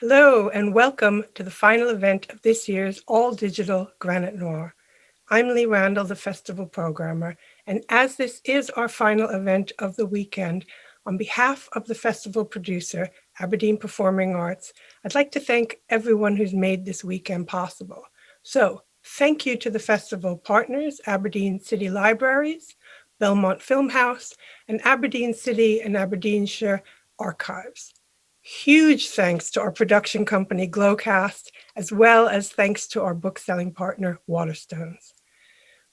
Hello and welcome to the final event of this year's all-digital Granite Noir. I'm Lee Randall, the festival programmer, and as this is our final event of the weekend, on behalf of the festival producer, Aberdeen Performing Arts, I'd like to thank everyone who's made this weekend possible. So, thank you to the festival partners, Aberdeen City Libraries, Belmont Film House, and Aberdeen City and Aberdeenshire Archives. Huge thanks to our production company, Glowcast, as well as thanks to our book-selling partner, Waterstones.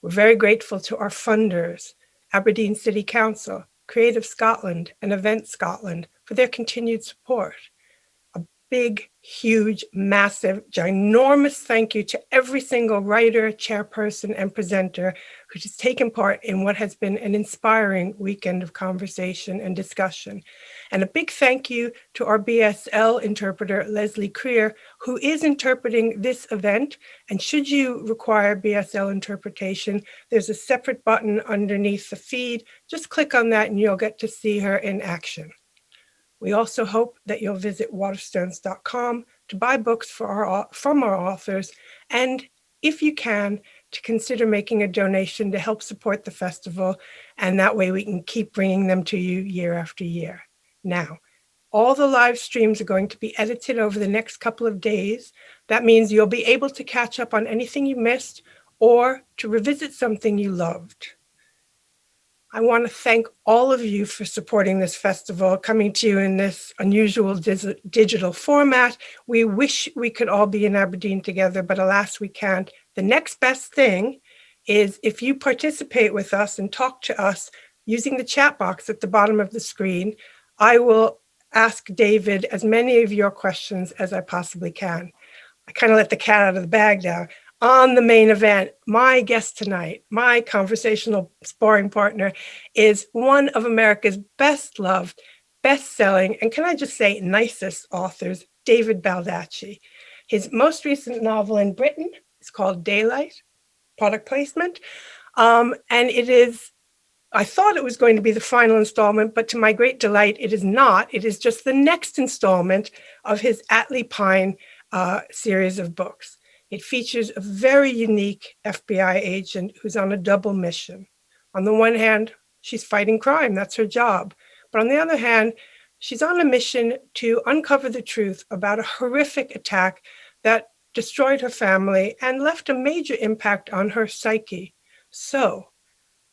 We're very grateful to our funders, Aberdeen City Council, Creative Scotland, and Event Scotland for their continued support. A big, huge, massive, ginormous thank you to every single writer, chairperson, and presenter who has taken part in what has been an inspiring weekend of conversation and discussion. And a big thank you to our BSL interpreter, Leslie Creer, who is interpreting this event. And should you require BSL interpretation, there's a separate button underneath the feed. Just click on that and you'll get to see her in action. We also hope that you'll visit waterstones.com to buy books from our authors, and if you can, to consider making a donation to help support the festival, and that way we can keep bringing them to you year after year. Now, all the live streams are going to be edited over the next couple of days. That means you'll be able to catch up on anything you missed or to revisit something you loved. I want to thank all of you for supporting this festival, coming to you in this unusual digital format. We wish we could all be in Aberdeen together, but alas, we can't. The next best thing is if you participate with us and talk to us using the chat box at the bottom of the screen. I will ask David as many of your questions as I possibly can. I kind of let the cat out of the bag now. On the main event, my guest tonight, my conversational sparring partner, is one of America's best loved, best-selling, and can I just say nicest authors, David Baldacci. His most recent novel in Britain is called Daylight, product placement, and it is, I thought it was going to be the final installment, but to my great delight, it is not. It is just the next installment of his Atlee Pine series of books. It features a very unique FBI agent who's on a double mission. On the one hand, she's fighting crime, that's her job. But on the other hand, she's on a mission to uncover the truth about a horrific attack that destroyed her family and left a major impact on her psyche. So,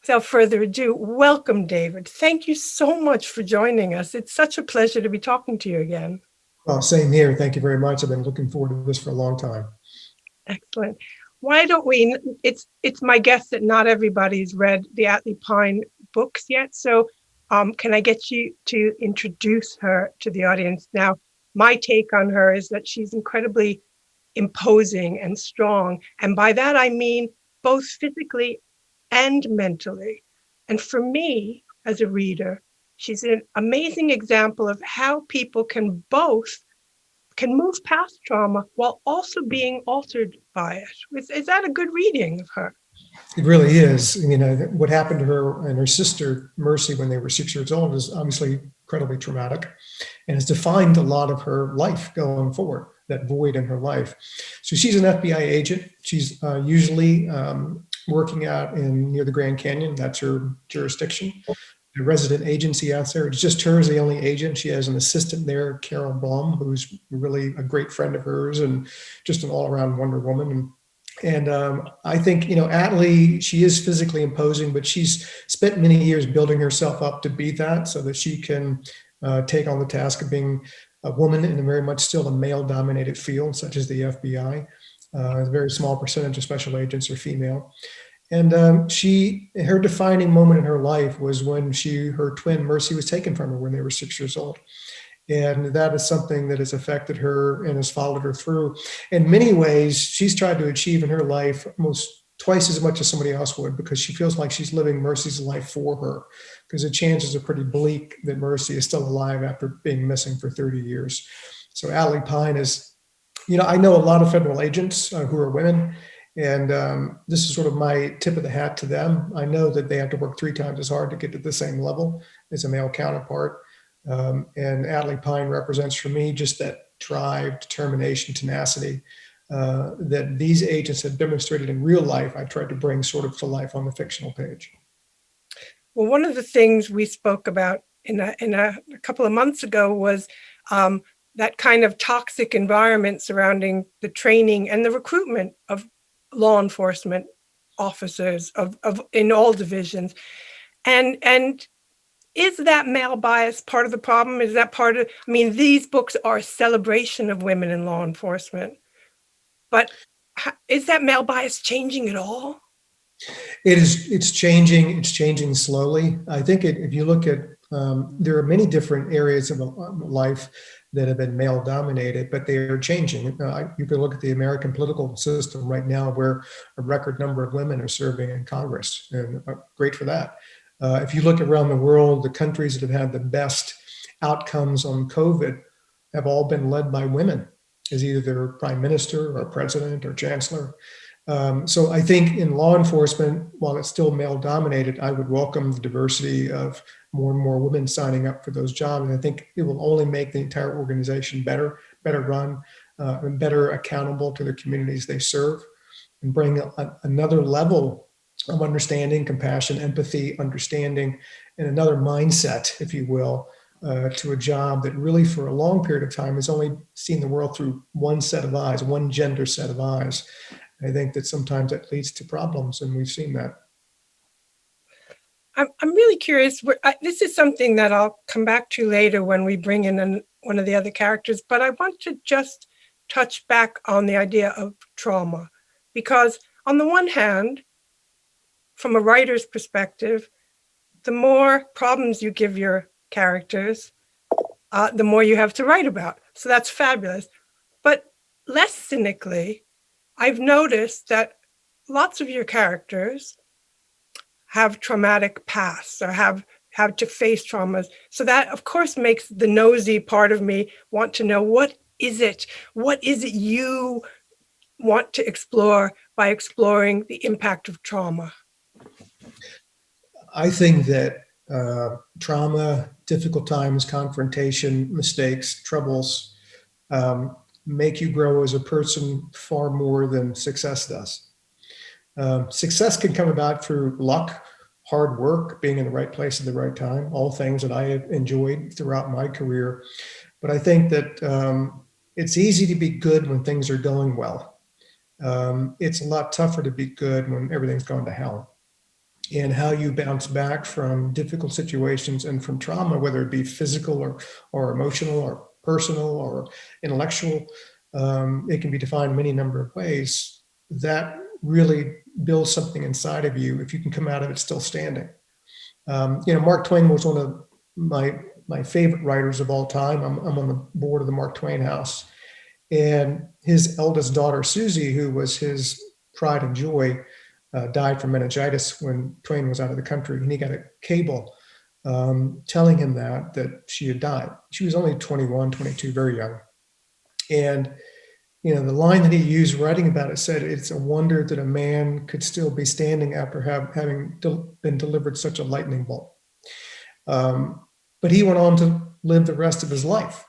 without further ado, welcome, David. Thank you so much for joining us. It's such a pleasure to be talking to you again. Well, same here. Thank you very much. I've been looking forward to this for a long time. Excellent. Why don't we, it's my guess that not everybody's read the Atlee Pine books yet. So can I get you to introduce her to the audience? Now, my take on her is that she's incredibly imposing and strong. And by that, I mean both physically and mentally. And for me, as a reader, she's an amazing example of how people can move past trauma while also being altered by it. Is that a good reading of her? It really is. You know, what happened to her and her sister, Mercy, when they were 6 years old is obviously incredibly traumatic and has defined a lot of her life going forward, that void in her life. So she's an FBI agent. She's usually working out near the Grand Canyon. That's her jurisdiction. The resident agency out there. It's just her as the only agent. She has an assistant there, Carol Blum, who's really a great friend of hers and just an all-around Wonder Woman. And I think, you know, Atlee, she is physically imposing, but she's spent many years building herself up to be that so that she can take on the task of being a woman in a very much still a male-dominated field, such as the FBI. A very small percentage of special agents are female. And her defining moment in her life was when her twin Mercy was taken from her when they were 6 years old. And that is something that has affected her and has followed her through. In many ways, she's tried to achieve in her life almost twice as much as somebody else would, because she feels like she's living Mercy's life for her, because the chances are pretty bleak that Mercy is still alive after being missing for 30 years. So Atlee Pine is, you know, I know a lot of federal agents who are women. And this is sort of my tip of the hat to them. I know that they have to work 3 times as hard to get to the same level as a male counterpart. And Atlee Pine represents for me just that drive, determination, tenacity that these agents have demonstrated in real life, I tried to bring sort of to life on the fictional page. Well, one of the things we spoke about in a couple of months ago was that kind of toxic environment surrounding the training and the recruitment of law enforcement officers of in all divisions. And is that male bias part of the problem? Is that part of, I mean, these books are a celebration of women in law enforcement, but is that male bias changing at all? It's changing. It's changing slowly. I think if you look at, there are many different areas of life that have been male dominated, but they are changing. You can look at the American political system right now, where a record number of women are serving in Congress, and great for that. If you look around the world, the countries that have had the best outcomes on COVID have all been led by women, as either their prime minister or president or chancellor. So I think in law enforcement, while it's still male dominated, I would welcome the diversity of more and more women signing up for those jobs. And I think it will only make the entire organization better run, and better accountable to the communities they serve, and bring another level of understanding, compassion, empathy, understanding, and another mindset, if you will, to a job that really for a long period of time has only seen the world through one set of eyes, one gender set of eyes. I think that sometimes that leads to problems, and we've seen that. I'm really curious. This is something that I'll come back to later when we bring in one of the other characters, but I want to just touch back on the idea of trauma, because on the one hand, from a writer's perspective, the more problems you give your characters, the more you have to write about. So that's fabulous. But less cynically, I've noticed that lots of your characters have traumatic pasts or have to face traumas. So that, of course, makes the nosy part of me want to know, what is it? What is it you want to explore by exploring the impact of trauma? I think that trauma, difficult times, confrontation, mistakes, troubles, make you grow as a person far more than success does. Success can come about through luck, hard work, being in the right place at the right time, all things that I have enjoyed throughout my career. But I think that it's easy to be good when things are going well. It's a lot tougher to be good when everything's gone to hell. And how you bounce back from difficult situations and from trauma, whether it be physical or emotional or personal or intellectual, it can be defined in many number of ways. That really builds something inside of you if you can come out of it still standing. Mark Twain was one of my favorite writers of all time. I'm on the board of the Mark Twain House, and his eldest daughter, Susie, who was his pride and joy, died from meningitis when Twain was out of the country, and he got a cable telling him that she had died. She was only 21, 22, very young. And, the line that he used writing about it said, "It's a wonder that a man could still be standing after having been delivered such a lightning bolt." But he went on to live the rest of his life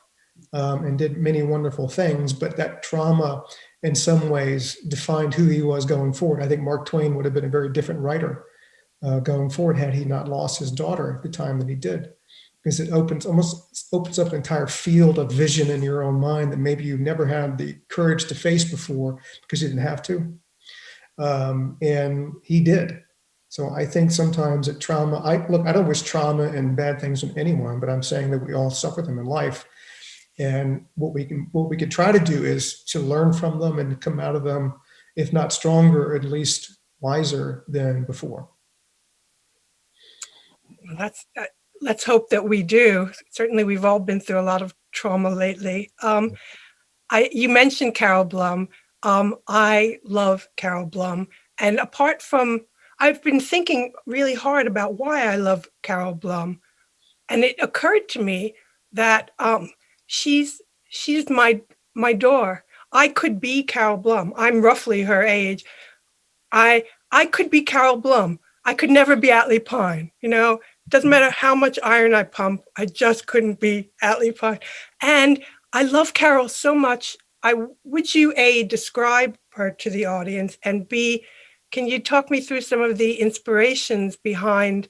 and did many wonderful things. But that trauma, in some ways, defined who he was going forward. I think Mark Twain would have been a very different writer going forward had he not lost his daughter at the time that he did, because it almost opens up an entire field of vision in your own mind that maybe you've never had the courage to face before because you didn't have to. And he did. So I think sometimes that trauma, I don't wish trauma and bad things on anyone, but I'm saying that we all suffer them in life. And what we can try to do is to learn from them and come out of them, if not stronger, at least wiser than before. Well, let's hope that we do. Certainly, we've all been through a lot of trauma lately. You mentioned Carol Blum. I love Carol Blum. And apart from, I've been thinking really hard about why I love Carol Blum. And it occurred to me that she's my door. I could be Carol Blum. I'm roughly her age. I could be Carol Blum. I could never be Atlee Pine. It doesn't matter how much iron I pump, I just couldn't be Atlee Pine. And I love Carol so much. Would you A, describe her to the audience, and B, can you talk me through some of the inspirations behind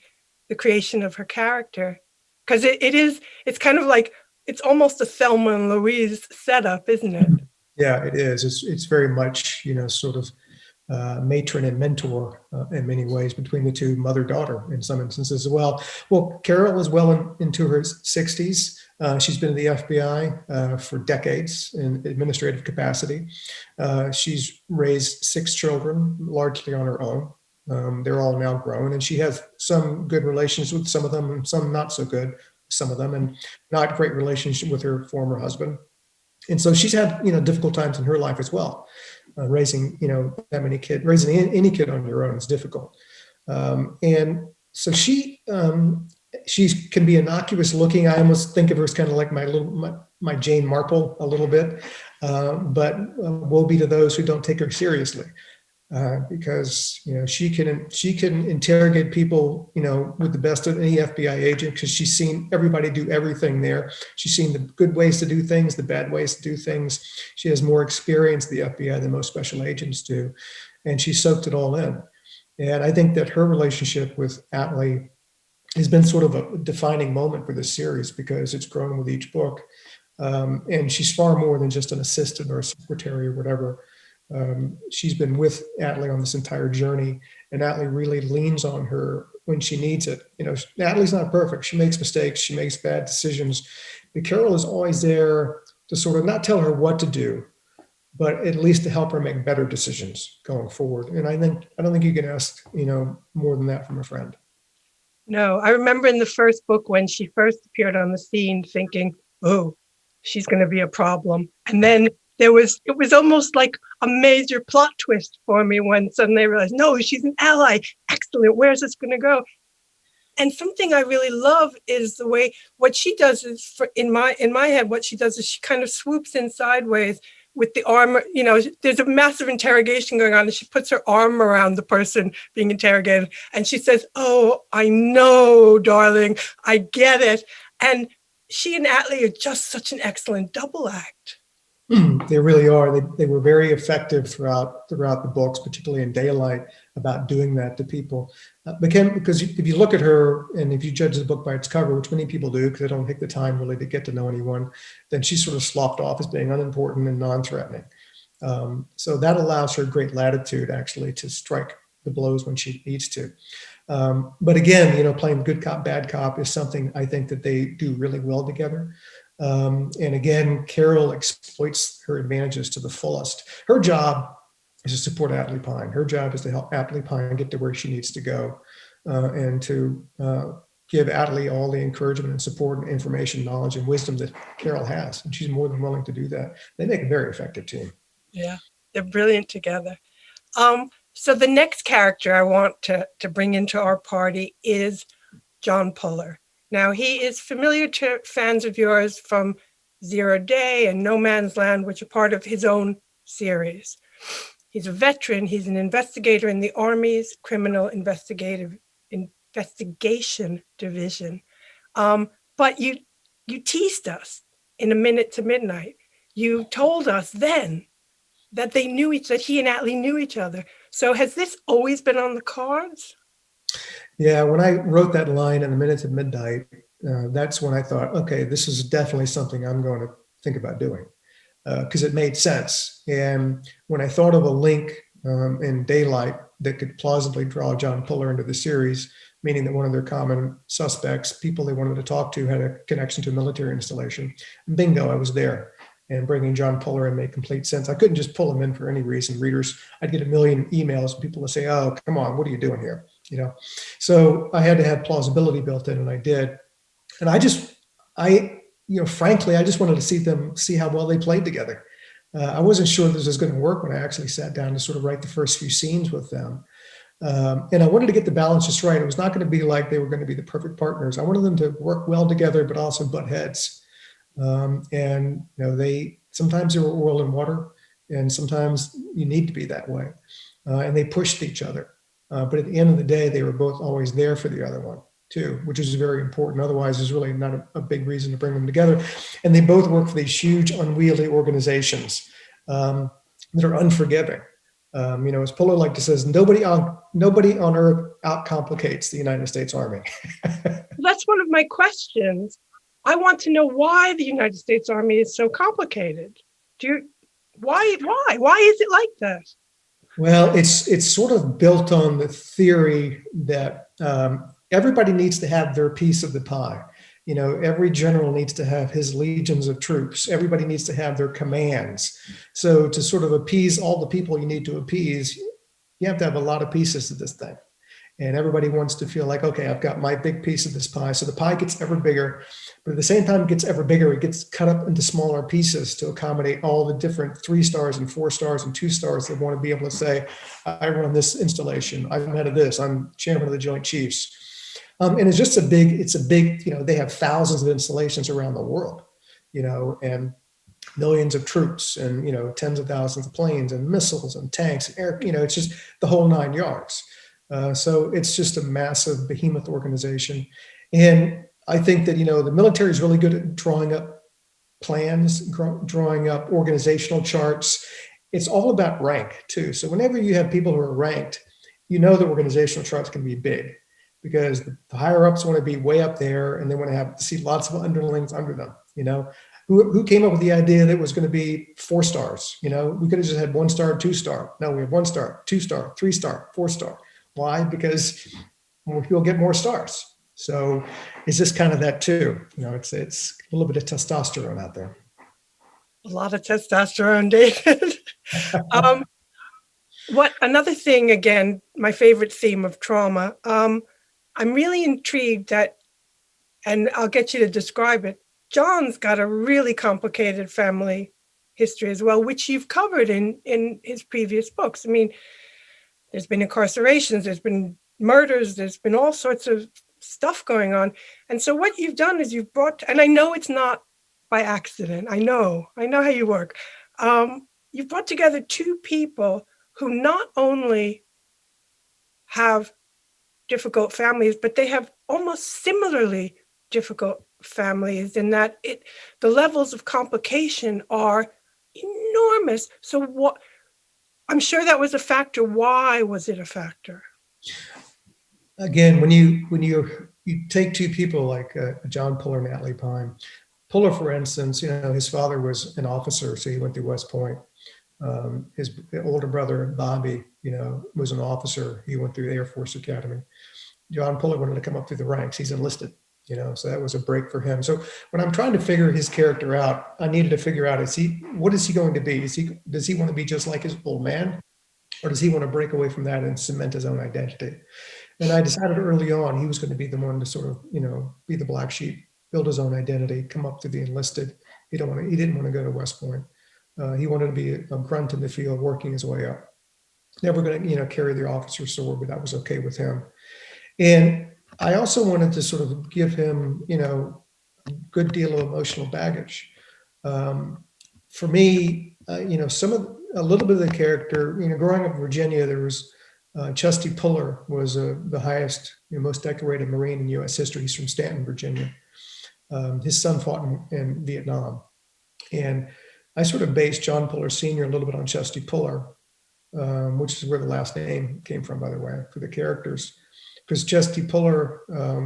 the creation of her character? Because it's kind of like, it's almost a Thelma and Louise setup, isn't it? Yeah, it is. It's very much, sort of matron and mentor in many ways between the two, mother-daughter in some instances as well. Well, Carol is well into her 60s. She's been in the FBI for decades in administrative capacity. She's raised 6 children, largely on her own. They're all now grown, and she has some good relations with some of them and some not so good with some of them, and not great relationship with her former husband. And so she's had, difficult times in her life as well. Raising, that many kids, raising any kid on your own is difficult. And so she can be innocuous looking. I almost think of her as kind of like my Jane Marple a little bit, but woe be to those who don't take her seriously. Because she can interrogate people with the best of any FBI agent, because she's seen everybody do everything there. She's seen the good ways to do things, the bad ways to do things. She has more experience in the FBI than most special agents do, and she soaked it all in. And I think that her relationship with Atlee has been sort of a defining moment for this series, because it's grown with each book. And she's far more than just an assistant or a secretary or whatever. She's been with Atlee on this entire journey, and Atlee really leans on her when she needs it. Atlee's not perfect. She makes mistakes. She makes bad decisions. But Carol is always there to sort of not tell her what to do, but at least to help her make better decisions going forward. And I don't think you can ask, more than that from a friend. No, I remember in the first book when she first appeared on the scene thinking, oh, she's going to be a problem. And then it was almost like a major plot twist for me when suddenly I realized, no, she's an ally. Excellent. Where's this going to go? And something I really love is the way what she does is, in my head, what she does is she kind of swoops in sideways with the arm. There's a massive interrogation going on, and she puts her arm around the person being interrogated, and she says, oh, I know, darling, I get it. And she and Atlee are just such an excellent double act. They really are. They were very effective throughout the books, particularly in Daylight, about doing that to people. Because if you look at her, and if you judge the book by its cover, which many people do because they don't take the time really to get to know anyone, then she's sort of sloughed off as being unimportant and non-threatening. So that allows her great latitude, actually, to strike the blows when she needs to. But again, playing good cop, bad cop is something I think that they do really well together. And again, Carol exploits her advantages to the fullest. Her job is to support Atlee Pine. Her job is to help Atlee Pine get to where she needs to go, and to give Atlee all the encouragement and support and information, knowledge, and wisdom that Carol has. And she's more than willing to do that. They make a very effective team. Yeah, they're brilliant together. So the next character I want to bring into our party is John Puller. Now, he is familiar to fans of yours from Zero Day and No Man's Land, which are part of his own series. He's a veteran. He's an investigator in the Army's Criminal Investigation Division. But you teased us in A Minute to Midnight. You told us then that that he and Atlee knew each other. So has this always been on the cards? Yeah, when I wrote that line in A Minute to Midnight, that's when I thought, okay, this is definitely something I'm going to think about doing, because it made sense. And when I thought of a link in Daylight that could plausibly draw John Puller into the series, meaning that one of their common suspects, people they wanted to talk to, had a connection to a military installation, bingo, I was there. And bringing John Puller in made complete sense. I couldn't just pull him in for any reason. Readers, I'd get a million emails and people would say, oh, come on, what are you doing here? So I had to have plausibility built in, and I did. And frankly, I just wanted to see how well they played together. I wasn't sure this was going to work when I actually sat down to sort of write the first few scenes with them. And I wanted to get the balance just right. It was not going to be like they were going to be the perfect partners. I wanted them to work well together, but also butt heads. They sometimes were oil and water, and sometimes you need to be that way. And they pushed each other. But at the end of the day, they were both always there for the other one. too, which is very important. Otherwise, there's really not a big reason to bring them together. And they both work for these huge, unwieldy organizations that are unforgiving. As Puller like to says, nobody on earth outcomplicates the United States Army. That's one of my questions. I want to know why the United States Army is so complicated. Why is it like that? Well, it's sort of built on the theory that everybody needs to have their piece of the pie. Every general needs to have his legions of troops. Everybody needs to have their commands. So to sort of appease all the people you need to appease, you have to have a lot of pieces to this thing. And everybody wants to feel like, okay, I've got my big piece of this pie. So the pie gets ever bigger, but at the same time it gets ever bigger, it gets cut up into smaller pieces to accommodate all the different 3 stars and 4 stars and 2 stars that want to be able to say, I run this installation, I'm head of this, I'm chairman of the Joint Chiefs. And it's just a big, they have thousands of installations around the world, and millions of troops and, tens of thousands of planes and missiles and tanks and air, it's just the whole 9 yards. So it's just a massive behemoth organization. And I think that, the military is really good at drawing up plans, drawing up organizational charts. It's all about rank too. So whenever you have people who are ranked, the organizational chart's going to be big because the higher ups want to be way up there and they want to have to see lots of underlings under them, Who came up with the idea that it was going to be 4 stars? We could have just had 1 star, 2 star. No, we have 1 star, 2 star, 3 star, 4 star. Why? Because more people get more stars. So it's just kind of that too. It's a little bit of testosterone out there. A lot of testosterone, David. Another thing, again, my favorite theme of trauma. I'm really intrigued that, and I'll get you to describe it. John's got a really complicated family history as well, which you've covered in his previous books. I mean, there's been incarcerations, there's been murders, there's been all sorts of stuff going on. And so what you've done is you've brought, and I know it's not by accident, I know how you work. You've brought together 2 people who not only have difficult families, but they have almost similarly difficult families in that the levels of complication are enormous. So I'm sure that was a factor. Why was it a factor? Again, when you take 2 people like John Puller and Atlee Pine. Puller, for instance, his father was an officer, so he went through West Point. His older brother, Bobby, was an officer. He went through the Air Force Academy. John Puller wanted to come up through the ranks. He's enlisted, so that was a break for him. So when I'm trying to figure his character out, I needed to figure out, what is he going to be? Does he want to be just like his old man? Or does he want to break away from that and cement his own identity? And I decided early on he was going to be the one to sort of, be the black sheep, build his own identity, come up through the enlisted. He didn't want to go to West Point. He wanted to be a grunt in the field, working his way up. Never going to, carry the officer's sword, but that was okay with him. And I also wanted to sort of give him, a good deal of emotional baggage. For me, a little bit of the character, growing up in Virginia, there was Chesty Puller was the highest, most decorated Marine in U.S. history. He's from Stanton, Virginia. His son fought in Vietnam. And I sort of based John Puller Sr. a little bit on Chesty Puller, which is where the last name came from, by the way, for the characters. Because Chesty Puller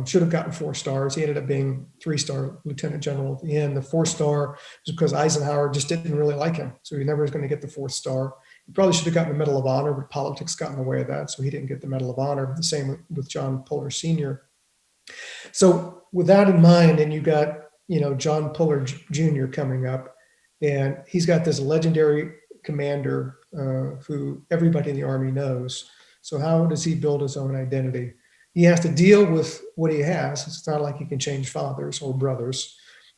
should have gotten 4 stars. He ended up being 3-star lieutenant general at the end. The 4-star was because Eisenhower just didn't really like him. So he never was going to get the 4th star. He probably should have gotten the Medal of Honor, but politics got in the way of that. So he didn't get the Medal of Honor. The same with John Puller Sr. So with that in mind, and you got, John Puller Jr. coming up, and he's got this legendary commander who everybody in the Army knows. So how does he build his own identity? He has to deal with what he has. It's not like he can change fathers or brothers.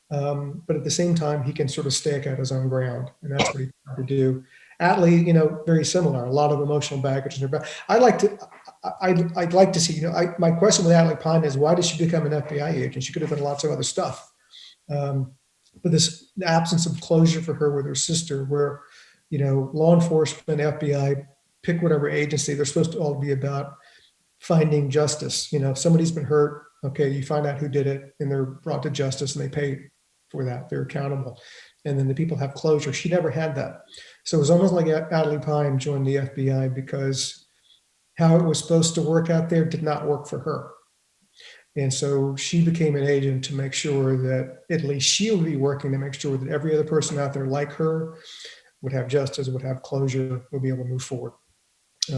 But at the same time, he can sort of stake out his own ground. And that's what he tried to do. Atlee, very similar, a lot of emotional baggage in her back. I'd like to see, my question with Atlee Pine is, why did she become an FBI agent? She could have done lots of other stuff. But the absence of closure for her with her sister, where, law enforcement, FBI, pick whatever agency, they're supposed to all be about finding justice. If somebody's been hurt, Okay, you find out who did it and they're brought to justice and they pay for that. They're accountable. And then the people have closure. She never had that. So it was almost like Atlee Pine joined the FBI because how it was supposed to work out there did not work for her. And so she became an agent to make sure that at least she would be working to make sure that every other person out there like her would have justice, would have closure, would be able to move forward.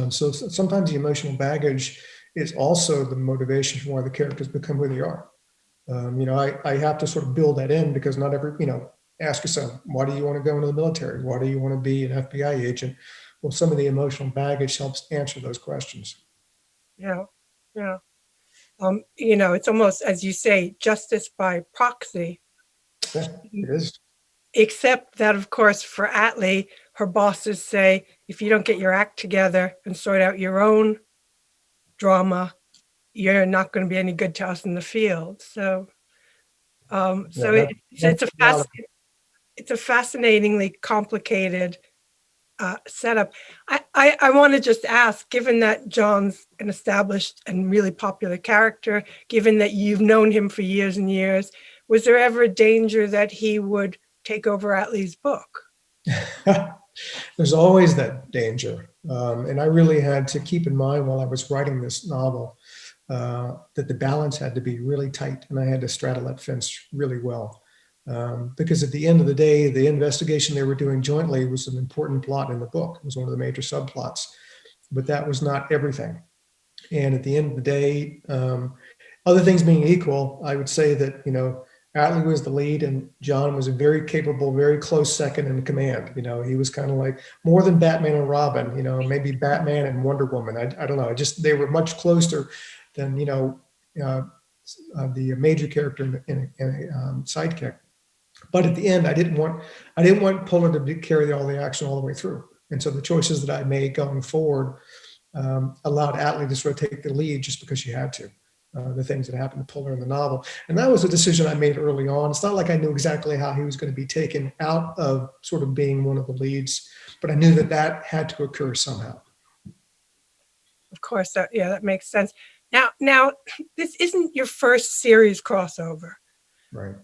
So sometimes the emotional baggage is also the motivation for why the characters become who they are. I have to sort of build that in because not every, ask yourself, why do you want to go into the military? Why do you want to be an FBI agent? Well, some of the emotional baggage helps answer those questions. Yeah, yeah. It's almost, as you say, justice by proxy. Yeah, it is. Except that, of course, for Atlee, her bosses say, if you don't get your act together and sort out your own drama, you're not going to be any good to us in the field. So, it's a fascinatingly complicated setup. I want to just ask, given that John's an established and really popular character, given that you've known him for years and years, was there ever a danger that he would take over Atlee's book? There's always that danger. And I really had to keep in mind while I was writing this novel that the balance had to be really tight and I had to straddle that fence really well. Because at the end of the day, the investigation they were doing jointly was an important plot in the book. It was one of the major subplots, but that was not everything. And at the end of the day, other things being equal, I would say that, Atlee was the lead and John was a very capable, very close second in command. He was kind of like more than Batman and Robin, maybe Batman and Wonder Woman. I don't know. They were much closer than, the major character in a sidekick. But at the end, I didn't want Polar to carry all the action all the way through. And so the choices that I made going forward allowed Atlee to sort of take the lead just because she had to. The things that happened to Polar in the novel. And that was a decision I made early on. It's not like I knew exactly how he was going to be taken out of sort of being one of the leads, but I knew that had to occur somehow. Of course, that makes sense. Now, this isn't your first series crossover. Right.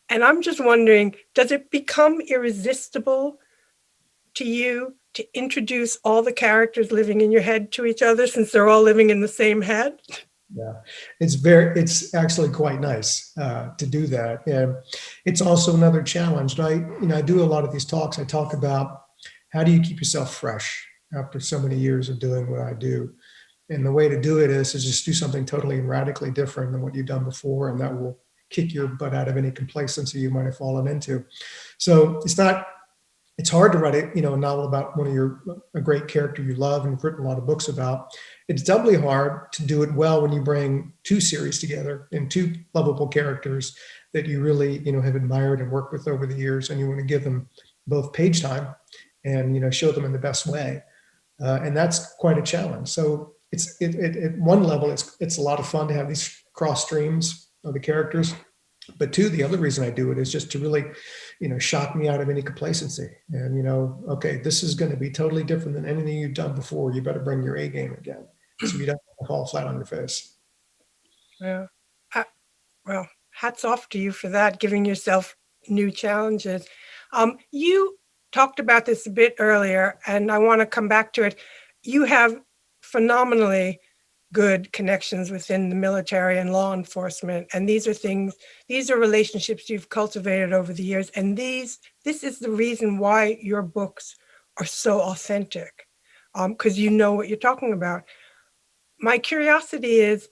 And I'm just wondering, does it become irresistible to you to introduce all the characters living in your head to each other since they're all living in the same head? Yeah, it's actually quite nice to do that. And it's also another challenge. And I do a lot of these talks. I talk about how do you keep yourself fresh after so many years of doing what I do. And the way to do it is to just do something totally and radically different than what you've done before. And that will kick your butt out of any complacency you might have fallen into. So it's hard to write a novel about a great character you love and you've written a lot of books about. It's doubly hard to do it well when you bring two series together and two lovable characters that you really have admired and worked with over the years, and you want to give them both page time and show them in the best way, and that's quite a challenge. So at one level it's a lot of fun to have these cross streams of the characters. But two, the other reason I do it is just to really, shock me out of any complacency. And, okay, this is going to be totally different than anything you've done before. You better bring your A game again so you don't fall flat on your face. Yeah. Well, hats off to you for that, giving yourself new challenges. You talked about this a bit earlier, and I want to come back to it. You have phenomenally good connections within the military and law enforcement. And these are relationships you've cultivated over the years. And this is the reason why your books are so authentic, because you know what you're talking about. My curiosity is,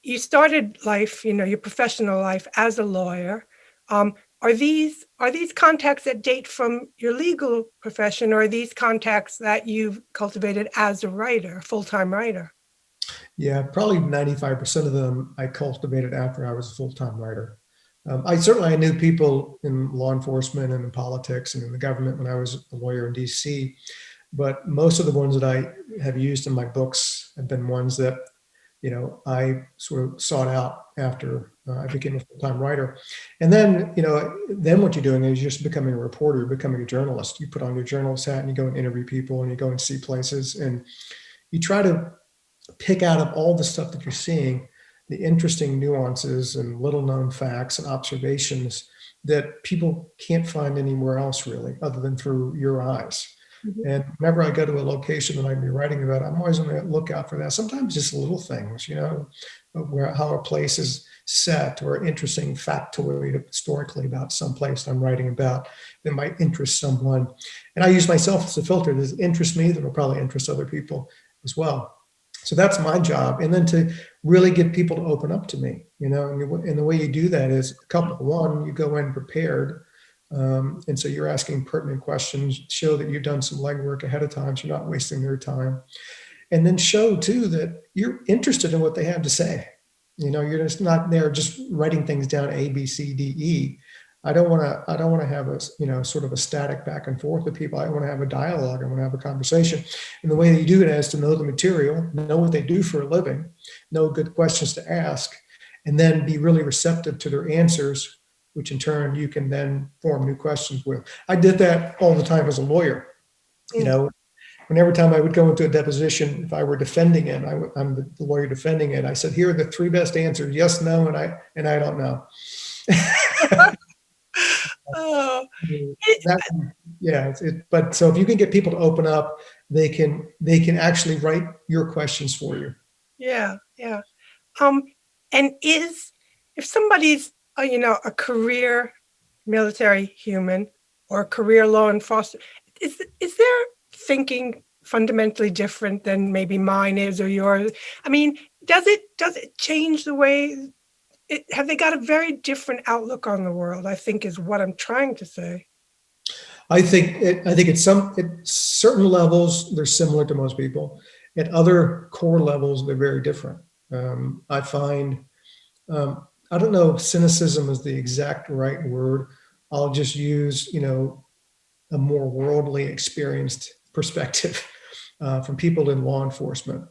you started life, your professional life as a lawyer. Are these contacts that date from your legal profession, or are these contacts that you've cultivated as a writer, full-time writer? Yeah, probably 95% of them I cultivated after I was a full-time writer. I knew people in law enforcement and in politics and in the government when I was a lawyer in DC, but most of the ones that I have used in my books have been ones that, I sort of sought out after I became a full-time writer. And then, then what you're doing is you're just becoming a reporter, you're becoming a journalist. You put on your journalist hat and you go and interview people and you go and see places and you try to pick out of all the stuff that you're seeing the interesting nuances and little known facts and observations that people can't find anywhere else really, other than through your eyes. Mhm. And whenever I go to a location that I'd be writing about, I'm always on the lookout for that. Sometimes just little things, where how a place is set, or an interesting factoid historically about some place I'm writing about that might interest someone. And I use myself as a filter. Does it interest me? That will probably interest other people as well. So that's my job. And then to really get people to open up to me, and the way you do that is a couple. One, you go in prepared. And so you're asking pertinent questions, show that you've done some legwork ahead of time, so you're not wasting their time. And then show too that you're interested in what they have to say. You're just not there just writing things down A, B, C, D, E. I don't want to have a, sort of a static back and forth with people. I want to have a dialogue. I want to have a conversation. And the way that you do it is to know the material, know what they do for a living, know good questions to ask, and then be really receptive to their answers, which in turn you can then form new questions with. I did that all the time as a lawyer. Every time I would go into a deposition, if I were defending it, I'm the lawyer defending it. I said, here are the three best answers: yes, no, and I don't know. Oh, But so if you can get people to open up, they can actually write your questions for you. yeah. And if somebody's a career military human or a career law enforcement, is their thinking fundamentally different than maybe mine is or yours? I mean, does it change the way? Have they got a very different outlook on the world? I think is what I'm trying to say. I think at certain levels they're similar to most people. At other core levels, they're very different. I find, I don't know if cynicism is the exact right word. I'll just use, a more worldly experienced perspective from people in law enforcement.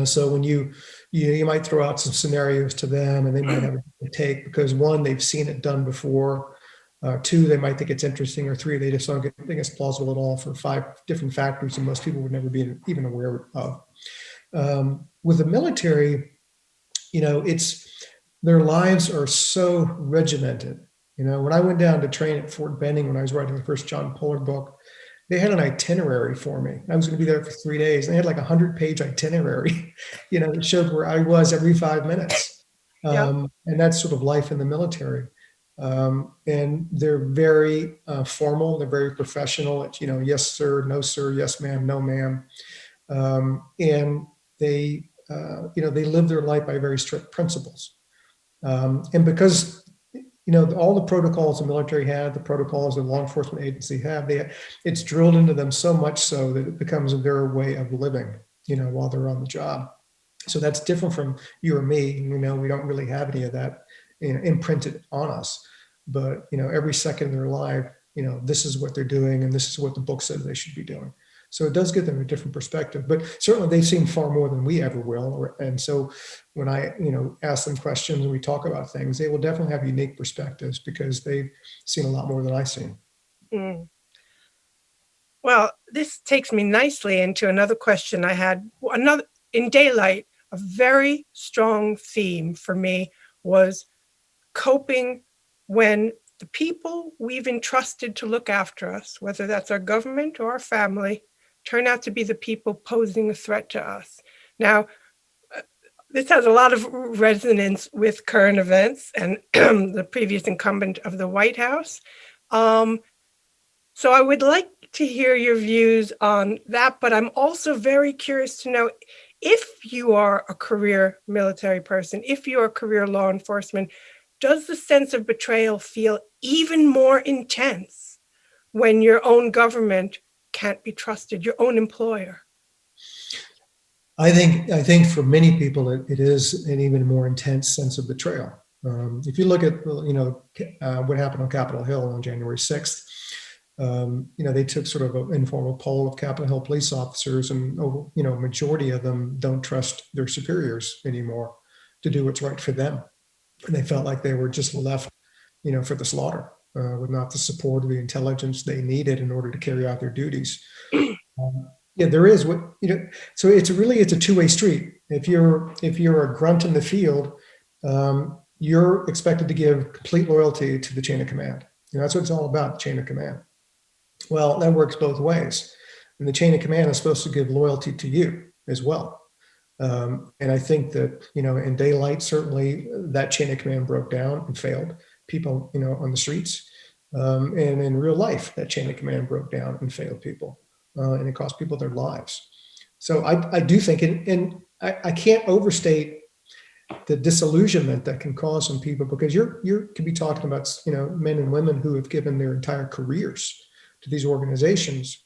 So when you might throw out some scenarios to them, and they might have a take because, one, they've seen it done before. Two, they might think it's interesting, or three, they just don't think it's plausible at all for 5 different factors that most people would never be even aware of. With the military, their lives are so regimented. When I went down to train at Fort Benning when I was writing the first John Pollard book, they had an itinerary for me. I was going to be there for 3 days. They had like a 100-page itinerary, that showed where I was every 5 minutes. And that's sort of life in the military. And they're very formal. They're very professional. It's, yes, sir, no, sir, yes, ma'am, no, ma'am. And they live their life by very strict principles. And because all the protocols the military had, the protocols the law enforcement agency have, it's drilled into them so much so that it becomes their way of living, while they're on the job. So that's different from you or me. We don't really have any of that imprinted on us. But, every second of their life, this is what they're doing, and this is what the book says they should be doing. So it does give them a different perspective, but certainly they've seen far more than we ever will. And so when I, ask them questions and we talk about things, they will definitely have unique perspectives because they've seen a lot more than I've seen. Mm. Well, this takes me nicely into another question I had. In Daylight, a very strong theme for me was coping when the people we've entrusted to look after us, whether that's our government or our family, turn out to be the people posing a threat to us. Now, this has a lot of resonance with current events and the previous incumbent of the White House. So I would like to hear your views on that, but I'm also very curious to know, if you are a career military person, if you're a career law enforcement, does the sense of betrayal feel even more intense when your own government can't be trusted, your own employer? I think for many people, it is an even more intense sense of betrayal. If you look at, what happened on Capitol Hill on January 6th, they took sort of an informal poll of Capitol Hill police officers, and majority of them don't trust their superiors anymore to do what's right for them. And they felt like they were just left, for the slaughter, with not the support or the intelligence they needed in order to carry out their duties. There is so it's a two-way street. If you're a grunt in the field, you're expected to give complete loyalty to the chain of command. That's what it's all about, chain of command. Well, that works both ways. And the chain of command is supposed to give loyalty to you as well. And I think that, in daylight, certainly that chain of command broke down and failed people, on the streets. And in real life, that chain of command broke down and failed people. And it cost people their lives. So I do think, and I can't overstate the disillusionment that can cause some people, because you could be talking about, men and women who have given their entire careers to these organizations.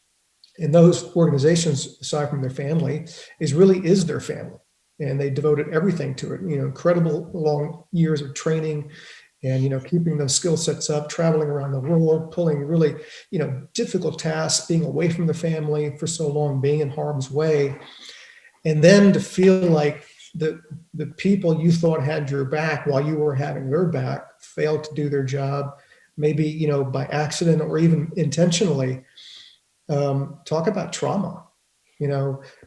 And those organizations, aside from their family, is their family. And they devoted everything to it, incredible long years of training and, keeping those skill sets up, traveling around the world, pulling really, difficult tasks, being away from the family for so long, being in harm's way. And then to feel like the people you thought had your back while you were having their back failed to do their job, maybe, by accident or even intentionally. Talk about trauma.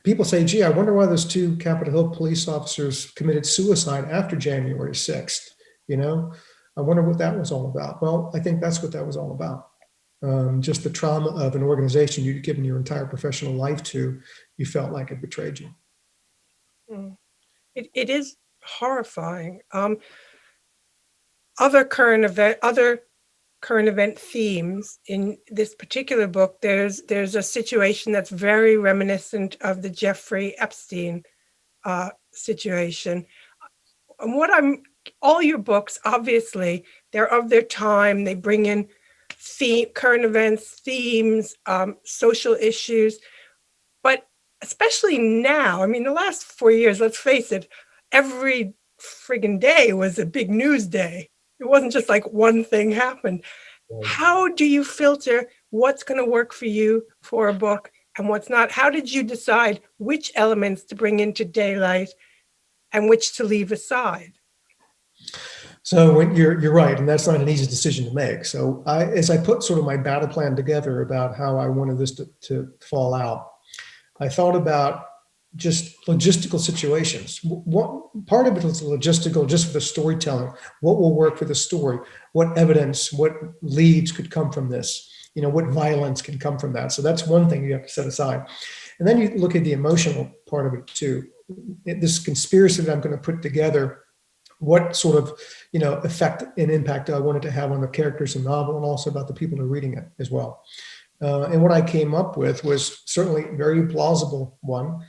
People say, gee, I wonder why those two Capitol Hill police officers committed suicide after January 6th. I wonder what that was all about. Well, I think that's what that was all about. Just the trauma of an organization you'd given your entire professional life to, you felt like it betrayed you. It is horrifying. Other current event themes in this particular book, there's a situation that's very reminiscent of the Jeffrey Epstein situation. And all your books, obviously, they're of their time. They bring in current events, themes, social issues. But especially now, the last 4 years, let's face it, every friggin' day was a big news day. It wasn't just like one thing happened. How do you filter what's going to work for you for a book and what's not? How did you decide which elements to bring into daylight and which to leave aside? So you're right, and that's not an easy decision to make. So as I put sort of my battle plan together about how I wanted this to fall out, I thought about just logistical situations. What part of it is logistical, just for the storytelling? What will work for the story? What evidence, what leads could come from this? What violence can come from that? So that's one thing you have to set aside. And then you look at the emotional part of it too. This conspiracy that I'm going to put together, what sort of, effect and impact I wanted to have on the characters in the novel, and also about the people who are reading it as well. And what I came up with was certainly a very plausible one,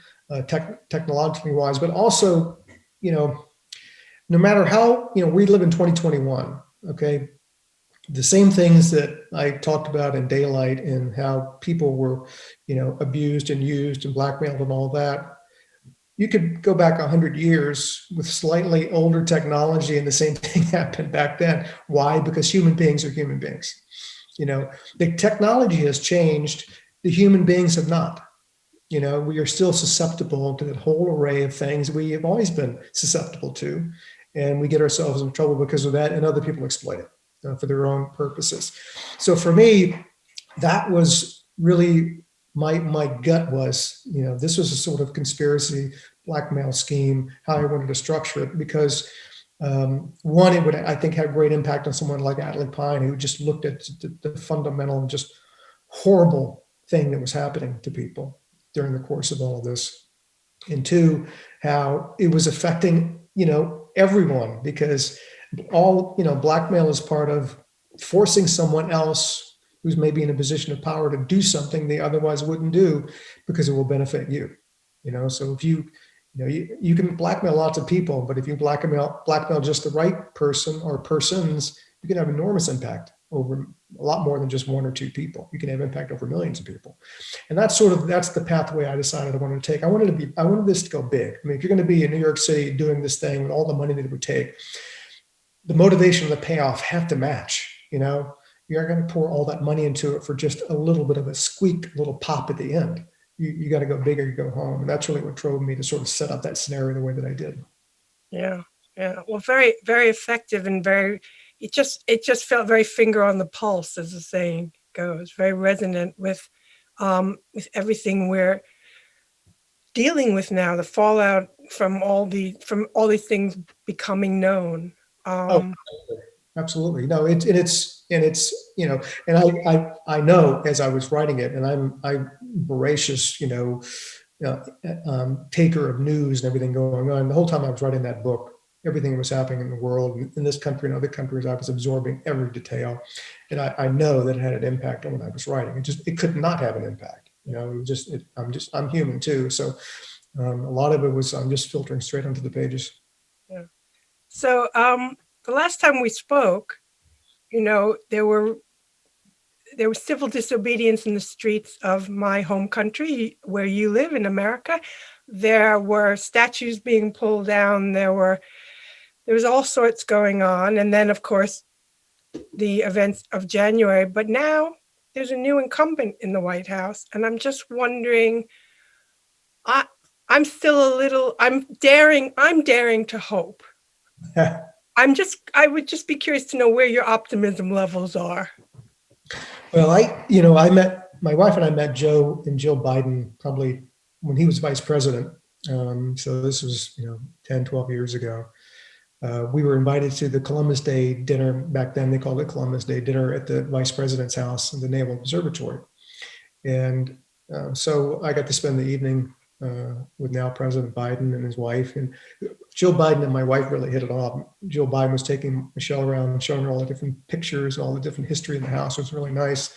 technologically wise, but also, no matter how, we live in 2021, okay, the same things that I talked about in Daylight and how people were, abused and used and blackmailed and all that. You could go back 100 years with slightly older technology and the same thing happened back then. Why? Because human beings are human beings. The technology has changed. The human beings have not. We are still susceptible to that whole array of things we have always been susceptible to. And we get ourselves in trouble because of that, and other people exploit it for their own purposes. So for me, that was really my gut was, this was a sort of conspiracy, blackmail scheme, how I wanted to structure it, because one, it would, I think, have great impact on someone like Atlee Pine, who just looked at the fundamental and just horrible thing that was happening to people during the course of all of this. And two, how it was affecting, everyone, because all, blackmail is part of forcing someone else who's maybe in a position of power to do something they otherwise wouldn't do because it will benefit you. So if you can blackmail lots of people, but if you blackmail just the right person or persons, you can have enormous impact over a lot more than just one or two people. You can have impact over millions of people. And that's the pathway I decided I wanted to take. I wanted this to go big. If you're going to be in New York City doing this thing with all the money that it would take, the motivation and the payoff have to match. You're going to pour all that money into it for just a little bit of a squeak, little pop at the end. You got to go big or you go home. And that's really what drove me to sort of set up that scenario the way that I did. Yeah. Well, very, very effective, and it just felt very finger on the pulse, as the saying goes, very resonant with everything dealing with now, the fallout from all these things becoming known. Oh, absolutely. No, it's and I know as I was writing it, and I'm voracious, taker of news and everything going on. The whole time I was writing that book, everything that was happening in the world, in this country and other countries, I was absorbing every detail, and I know that it had an impact on what I was writing. It could not have an impact. I'm human too, so a lot of it was I'm just filtering straight onto the pages. Yeah. So the last time we spoke, there was civil disobedience in the streets of my home country where you live in America. There were statues being pulled down. There was all sorts going on. And then, of course, the events of January. But now there's a new incumbent in the White House. And I'm just wondering, I'm daring to hope. I would just be curious to know where your optimism levels are. Well, my wife and I met Joe and Jill Biden probably when he was vice president. So this was, 10, 12 years ago. We were invited to the Columbus Day dinner. Back then they called it Columbus Day dinner at the vice president's house in the Naval Observatory. And so I got to spend the evening with now President Biden and his wife. And Jill Biden and my wife really hit it off. Jill Biden was taking Michelle around and showing her all the different pictures, all the different history in the house. It was really nice.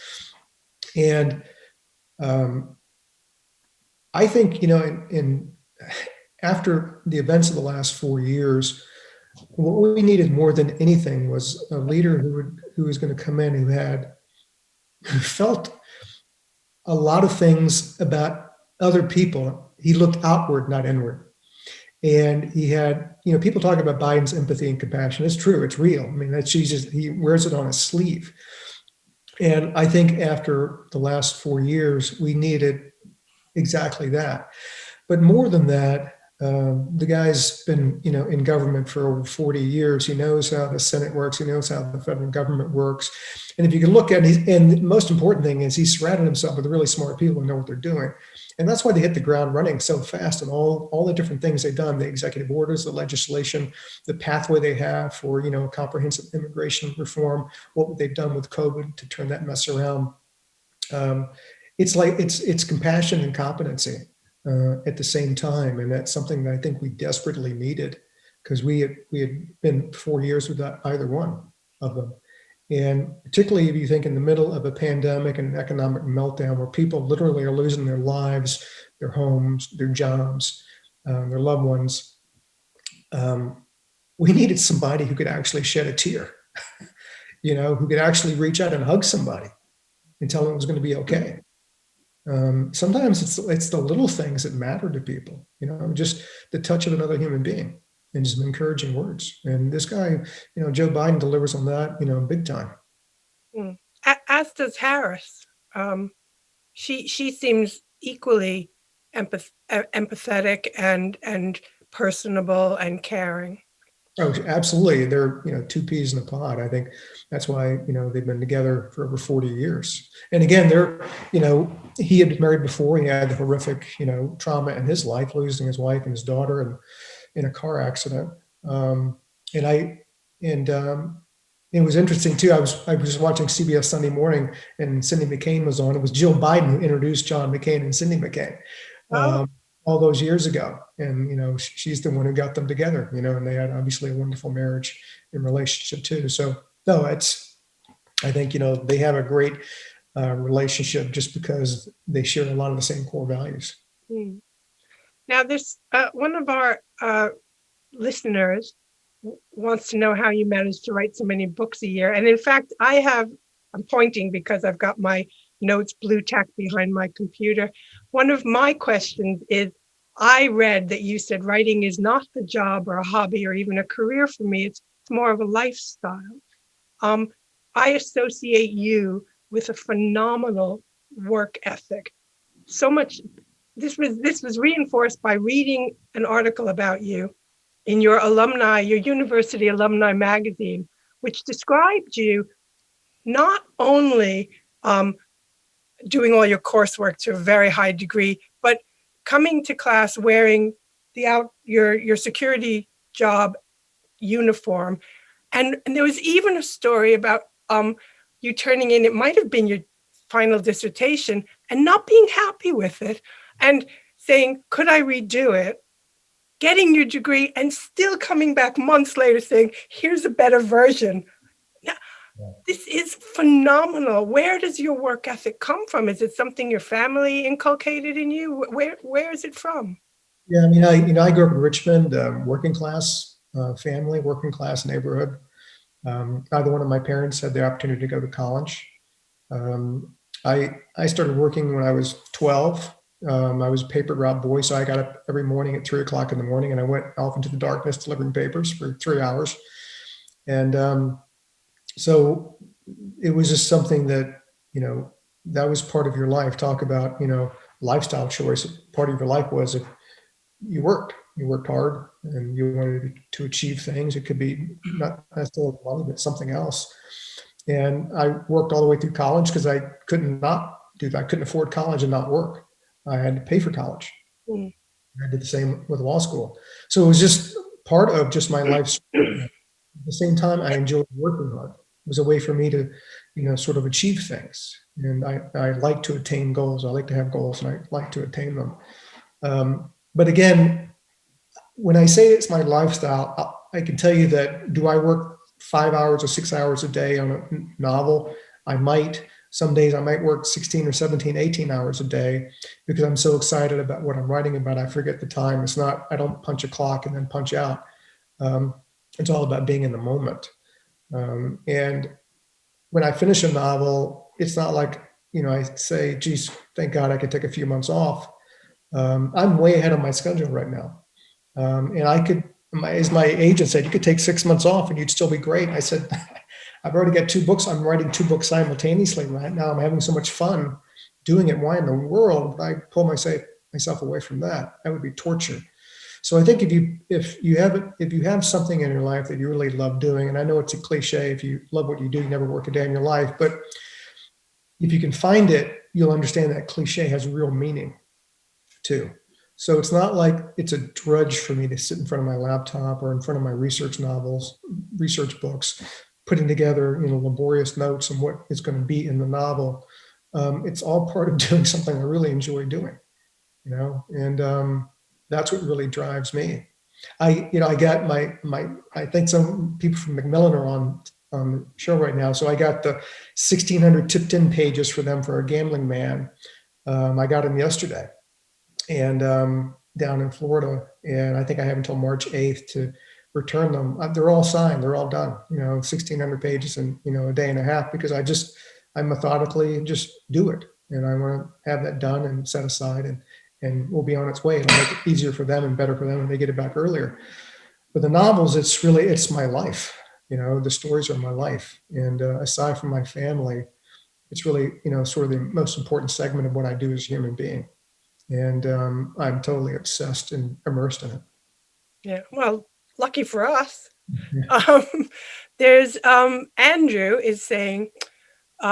And I think, after the events of the last 4 years, what we needed more than anything was a leader who was going to come in who felt a lot of things about other people. He looked outward, not inward. And he had, people talk about Biden's empathy and compassion. It's true. It's real. I mean, he wears it on his sleeve. And I think after the last 4 years, we needed exactly that. But more than that, the guy's been, in government for over 40 years. He knows how the Senate works. He knows how the federal government works. And if you can look at it, and the most important thing is he surrounded himself with really smart people who know what they're doing. And that's why they hit the ground running so fast, and all the different things they've done, the executive orders, the legislation, the pathway they have for, comprehensive immigration reform, what they've done with COVID to turn that mess around. It's compassion and competency at the same time. And that's something that I think we desperately needed, because we had been 4 years without either one of them. And particularly if you think in the middle of a pandemic and an economic meltdown where people literally are losing their lives, their homes, their jobs, their loved ones, we needed somebody who could actually shed a tear, who could actually reach out and hug somebody and tell them it was going to be okay. Sometimes it's the little things that matter to people, just the touch of another human being and some encouraging words. And this guy, Joe Biden delivers on that, big time. As does Harris. She seems equally empathetic and personable and caring. Oh, absolutely. They're, two peas in a pod. I think that's why, they've been together for over 40 years. And again, he had been married before. He had the horrific, trauma in his life, losing his wife and his daughter and in a car accident. It was interesting too. I was watching CBS Sunday Morning, and Cindy McCain was on. It was Jill Biden who introduced John McCain and Cindy McCain. All those years ago. And, she's the one who got them together, and they had obviously a wonderful marriage and relationship too. So no, I think, they have a great relationship just because they share a lot of the same core values. Now this, one of our listeners wants to know how you manage to write so many books a year. And in fact, I'm pointing because I've got my notes blue tacked behind my computer. One of my questions is, I read that you said writing is not a job or a hobby or even a career for me. It's more of a lifestyle. I associate you with a phenomenal work ethic. So much. This was reinforced by reading an article about you in your university alumni magazine, which described you not only doing all your coursework to a very high degree, but coming to class wearing your security job uniform. And there was even a story about you turning in, it might have been your final dissertation, and not being happy with it and saying, could I redo it? Getting your degree and still coming back months later saying, here's a better version. Now, this is phenomenal. Where does your work ethic come from? Is it something your family inculcated in you? Where is it from? Yeah, I mean, I grew up in Richmond, working class family, working class neighborhood. Neither one of my parents had the opportunity to go to college. I started working when I was 12. I was a paper route boy, so I got up every morning at 3 o'clock in the morning, and I went off into the darkness delivering papers for 3 hours. And so it was just something that, that was part of your life. Talk about, lifestyle choice. Part of your life was if you worked hard and you wanted to achieve things. It could be not necessarily money, but something else. And I worked all the way through college because I couldn't not do that. I couldn't afford college and not work. I had to pay for college. Mm. I did the same with law school. So it was just part of just my life. At the same time, I enjoyed working hard. It was a way for me to, sort of achieve things. And I like to attain goals. I like to have goals, and I like to attain them. But again, when I say it's my lifestyle, I can tell you that, do I work 5 hours or 6 hours a day on a novel? I might. Some days I might work 16 or 17, 18 hours a day because I'm so excited about what I'm writing about. I forget the time. It's not, I don't punch a clock and then punch out. It's all about being in the moment. And when I finish a novel, it's not like, I say, geez, thank God I could take a few months off. I'm way ahead of my schedule right now. And I could, as my agent said, you could take 6 months off and you'd still be great. I said, I've already got 2 books. I'm writing 2 books simultaneously right now. I'm having so much fun doing it. Why in the world would I pull myself away from that? That would be torture. So I think if you have something in your life that you really love doing, and I know it's a cliche, if you love what you do, you never work a day in your life, but if you can find it, you'll understand that cliche has real meaning too. So it's not like it's a drudge for me to sit in front of my laptop or in front of my research books, putting together, laborious notes on what is going to be in the novel. It's all part of doing something I really enjoy doing, and that's what really drives me. I got I think some people from Macmillan are on the show right now. So I got the 1,600 tipped-in pages for them for A Gambling Man. I got them yesterday, and down in Florida, and I think I have until March 8th to return them. They're all signed, they're all done, 1,600 pages in, a day and a half, because I methodically just do it. And I want to have that done and set aside, and we'll be on its way. It'll make it easier for them and better for them when they get it back earlier. But the novels, it's my life. The stories are my life. And aside from my family, it's really, sort of the most important segment of what I do as a human being. And I'm totally obsessed and immersed in it. Yeah, well, lucky for us. There's Andrew is saying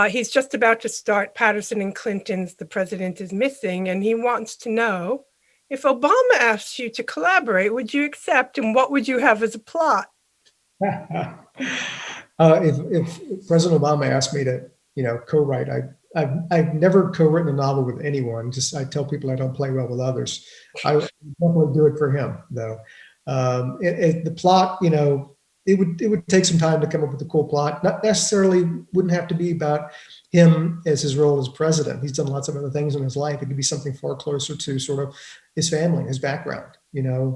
he's just about to start Patterson and Clinton's The President is Missing, and he wants to know, if Obama asks you to collaborate, would you accept, and what would you have as a plot? If President Obama asked me to, co-write, I've never co-written a novel with anyone. I tell people I don't play well with others. I would definitely do it for him, though. The plot, it would take some time to come up with a cool plot. Not necessarily, wouldn't have to be about him as his role as president. He's done lots of other things in his life. It could be something far closer to sort of his family, his background,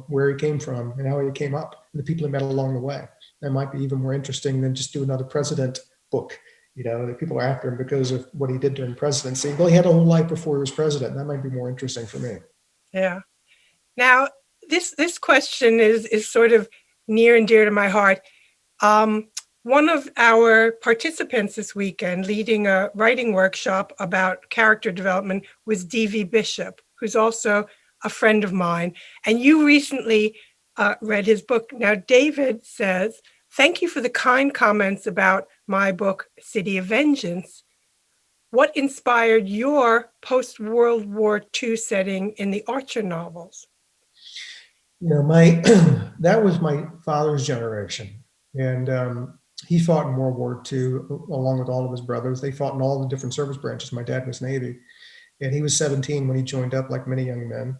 where he came from and how he came up, and the people he met along the way. That might be even more interesting than just do another president book. That people are after him because of what he did during presidency. Well, he had a whole life before he was president. That might be more interesting for me. Yeah. Now, this question is sort of near and dear to my heart. One of our participants this weekend leading a writing workshop about character development was D.V. Bishop, who's also a friend of mine. And you recently read his book. Now, David says, thank you for the kind comments about my book, City of Vengeance. what inspired your post-World War II setting in the Archer novels? My that was my father's generation, and he fought in World War II along with all of his brothers. They fought in all the different service branches. My dad was Navy, and he was 17 when he joined up, like many young men.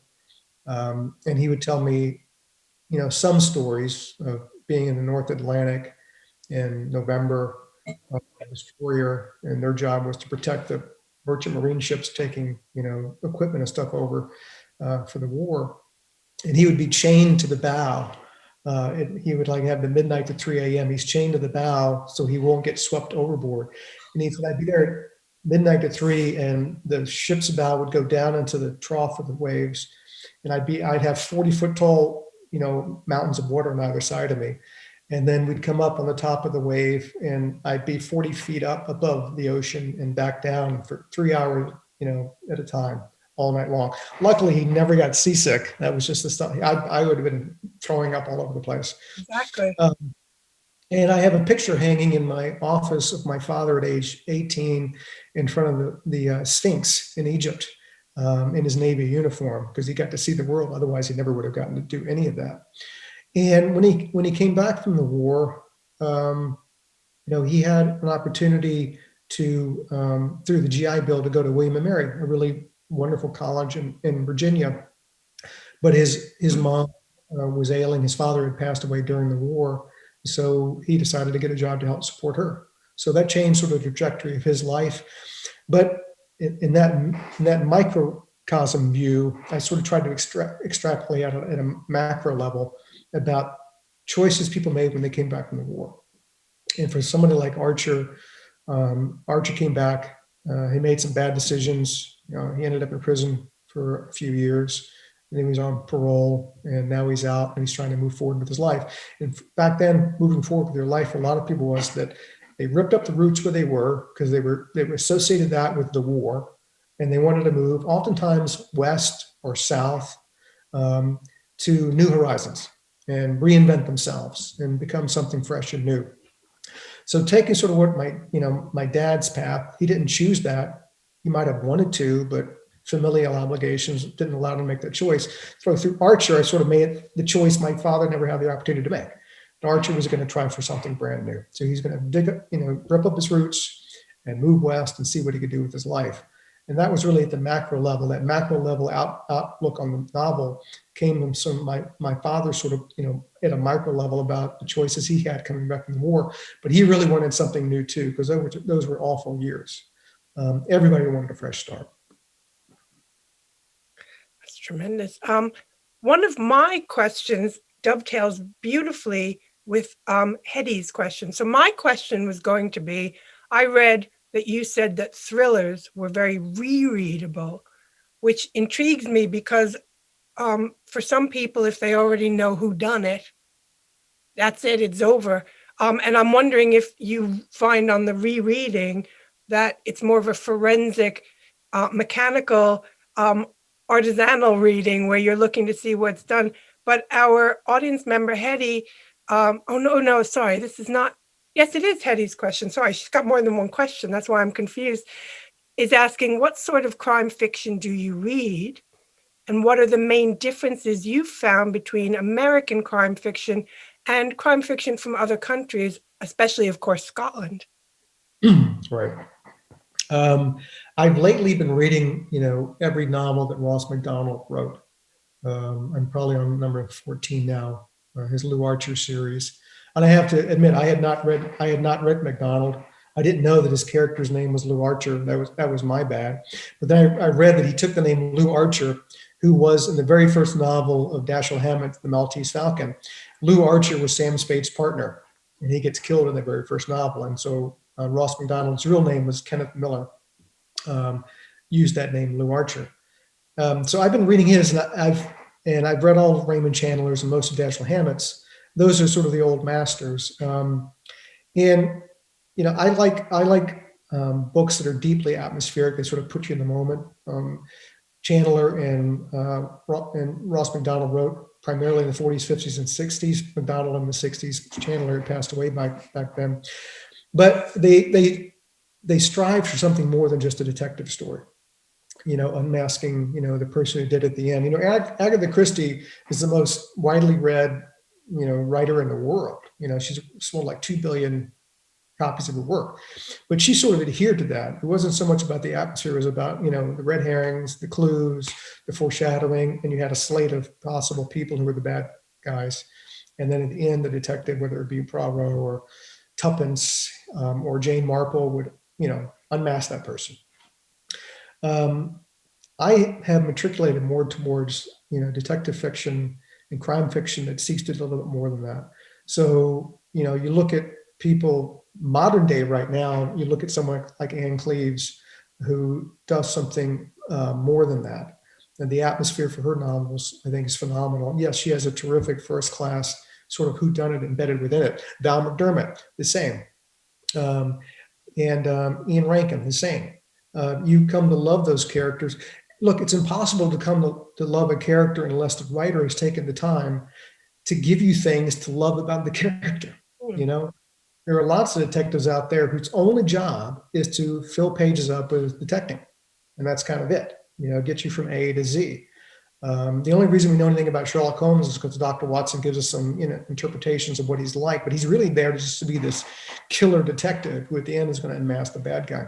And he would tell me, some stories of being in the North Atlantic in November, a destroyer, and their job was to protect the merchant marine ships taking, equipment and stuff over for the war. And he would be chained to the bow. He would have the midnight to 3 a.m. He's chained to the bow so he won't get swept overboard. And he said, I'd be there at midnight to 3, and the ship's bow would go down into the trough of the waves, and I'd have 40-foot tall, mountains of water on either side of me. And then we'd come up on the top of the wave, and I'd be 40 feet up above the ocean and back down for 3 hours, at a time, all night long. Luckily, he never got seasick. That was just the stuff. I would have been throwing up all over the place. Exactly. And I have a picture hanging in my office of my father at age 18 in front of the Sphinx in Egypt in his Navy uniform, because he got to see the world. Otherwise, he never would have gotten to do any of that. And when he came back from the war, he had an opportunity to, through the GI Bill, to go to William and Mary, a really wonderful college in Virginia. But his mom was ailing. His father had passed away during the war. So he decided to get a job to help support her. So that changed sort of the trajectory of his life. But in that microcosm view, I sort of tried to extrapolate at a macro level about choices people made when they came back from the war. And for somebody like Archer, Archer came back. He made some bad decisions. He ended up in prison for a few years. And he was on parole, and now he's out, and he's trying to move forward with his life. And back then, moving forward with their life for a lot of people was that they ripped up the roots where they were, because they were associated that with the war, and they wanted to move, oftentimes west or south, to new horizons and reinvent themselves and become something fresh and new. So taking sort of what my dad's path, he didn't choose that. He might have wanted to, but familial obligations didn't allow him to make that choice. So through Archer, I sort of made the choice my father never had the opportunity to make. And Archer was going to try for something brand new. So he's going to dig up, rip up his roots and move west and see what he could do with his life. And that was really at the macro level. That macro level outlook on the novel came from some my father sort of, at a micro level about the choices he had coming back from the war. But he really wanted something new too, because those were awful years. Everybody wanted a fresh start. That's tremendous. One of my questions dovetails beautifully with Hetty's question. So my question was going to be, I read that you said that thrillers were very rereadable, which intrigues me because for some people, if they already know who done it, that's it, it's over. And I'm wondering if you find on the rereading that it's more of a forensic, mechanical, artisanal reading where you're looking to see what's done. But our audience member, Hetty, sorry, this is not, yes, it is Hetty's question. Sorry, she's got more than one question. That's why I'm confused. Is asking, what sort of crime fiction do you read? And what are the main differences you've found between American crime fiction and crime fiction from other countries, especially, of course, Scotland? Right. I've lately been reading, every novel that Ross MacDonald wrote. I'm probably on number 14 now, his Lou Archer series. And I have to admit, I had not read MacDonald. I didn't know that his character's name was Lou Archer. That was my bad. But then I read that he took the name Lou Archer, who was in the very first novel of Dashiell Hammett, The Maltese Falcon. Lou Archer was Sam Spade's partner, and he gets killed in the very first novel. And so Ross MacDonald's real name was Kenneth Miller. Used that name, Lou Archer. So I've been reading his, and I've read all of Raymond Chandler's and most of Dashiell Hammett's. Those are sort of the old masters. I like books that are deeply atmospheric. They sort of put you in the moment. Chandler and Ross MacDonald wrote primarily in the 40s, 50s, and 60s. MacDonald in the 60s. Chandler had passed away back then. But they they strive for something more than just a detective story, unmasking, the person who did it at the end. Agatha Christie is the most widely read, writer in the world. She's sold like 2 billion copies of her work, but she sort of adhered to that. It wasn't so much about the atmosphere, it was about, the red herrings, the clues, the foreshadowing, and you had a slate of possible people who were the bad guys. And then at the end, the detective, whether it be Poirot or Tuppence or Jane Marple, would, unmask that person. I have matriculated more towards, detective fiction and crime fiction that seeks to do a little bit more than that. So, you look at people modern day right now, you look at someone like Anne Cleeves, who does something more than that. And the atmosphere for her novels, I think, is phenomenal. Yes, she has a terrific first class sort of whodunit embedded within it. Val McDermott, the same. And Ian Rankin, the same. You come to love those characters. Look, it's impossible to come to love a character unless the writer has taken the time to give you things to love about the character. There are lots of detectives out there whose only job is to fill pages up with detecting. And that's kind of it, get you from A to Z. The only reason we know anything about Sherlock Holmes is because Dr. Watson gives us some interpretations of what he's like, but he's really there just to be this killer detective who at the end is going to unmask the bad guy.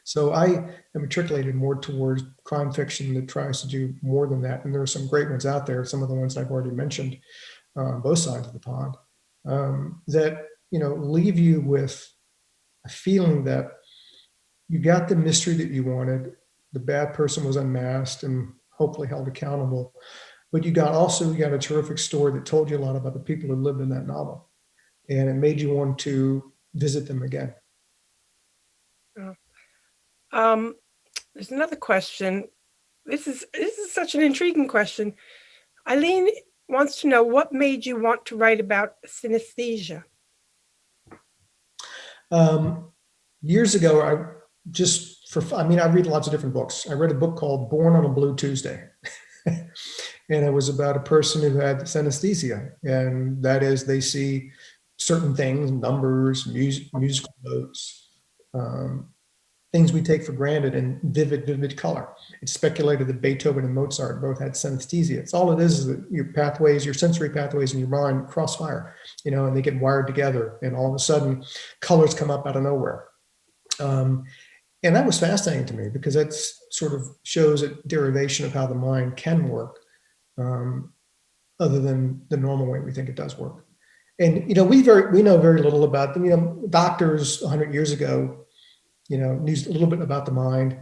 So I am matriculated more towards crime fiction that tries to do more than that. And there are some great ones out there, some of the ones I've already mentioned, both sides of the pond, that leave you with a feeling that you got the mystery that you wanted, the bad person was unmasked and hopefully held accountable, but you got a terrific story that told you a lot about the people who lived in that novel, and it made you want to visit them again. There's another question. This is such an intriguing question. Eileen wants to know, what made you want to write about synesthesia? Years ago, I read lots of different books. I read a book called Born on a Blue Tuesday. And it was about a person who had synesthesia. And that is, they see certain things, numbers, musical notes, things we take for granted in vivid color. It's speculated that Beethoven and Mozart both had synesthesia. It's all it is that your sensory pathways in your mind crossfire, and they get wired together, and all of a sudden colors come up out of nowhere. And that was fascinating to me because that sort of shows a derivation of how the mind can work, other than the normal way we think it does work. And, we know very little about them. Doctors 100 years ago, knew a little bit about the mind.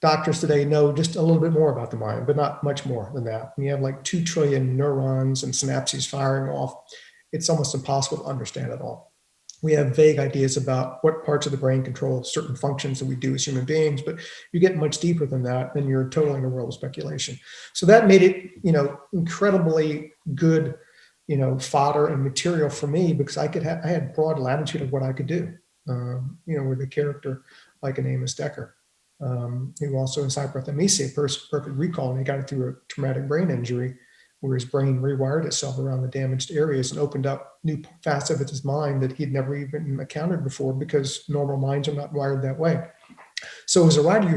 Doctors today know just a little bit more about the mind, but not much more than that. And you have like 2 trillion neurons and synapses firing off. It's almost impossible to understand it all. We have vague ideas about what parts of the brain control certain functions that we do as human beings, but you get much deeper than that, and you're totally in a world of speculation. So that made it, incredibly good, fodder and material for me, because I had broad latitude of what I could do, with a character like an Amos Decker, who also has hyperthymesia, perfect recall, and he got it through a traumatic brain injury, where his brain rewired itself around the damaged areas and opened up new facets of his mind that he'd never even encountered before, because normal minds are not wired that way. So as a writer,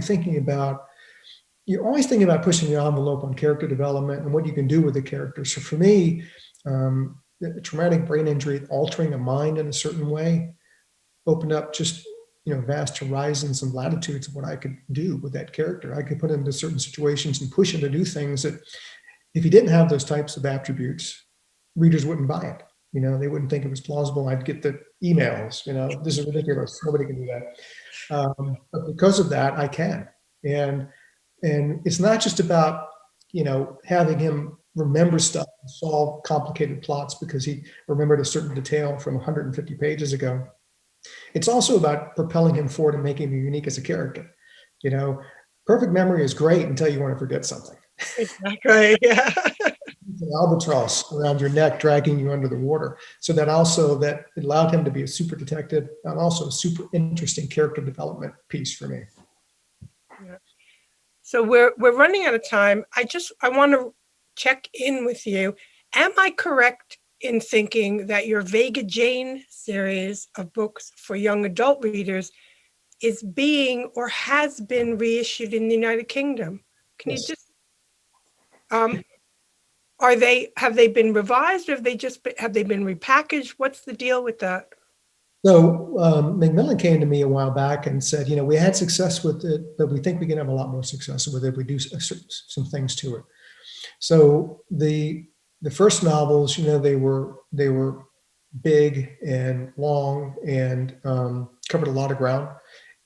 you're always thinking about pushing the envelope on character development and what you can do with the character. So for me, the traumatic brain injury, altering a mind in a certain way, opened up just vast horizons and latitudes of what I could do with that character. I could put him into certain situations and push him to do things that, if he didn't have those types of attributes, readers wouldn't buy it. They wouldn't think it was plausible. I'd get the emails, this is ridiculous. Nobody can do that. But because of that, I can. And it's not just about, having him remember stuff and solve complicated plots because he remembered a certain detail from 150 pages ago. It's also about propelling him forward and making him unique as a character. Perfect memory is great until you want to forget something. Exactly. Yeah. It's an albatross around your neck, dragging you under the water. So that allowed him to be a super detective and also a super interesting character development piece for me. Yeah. So we're running out of time. I want to check in with you. Am I correct in thinking that your Vega Jane series of books for young adult readers is being or has been reissued in the United Kingdom. Can you just, have they been revised, or have they been repackaged? What's the deal with that? So Macmillan came to me a while back and said, we had success with it, but we think we can have a lot more success with it if we do some things to it. So the first novels, they were big and long and covered a lot of ground.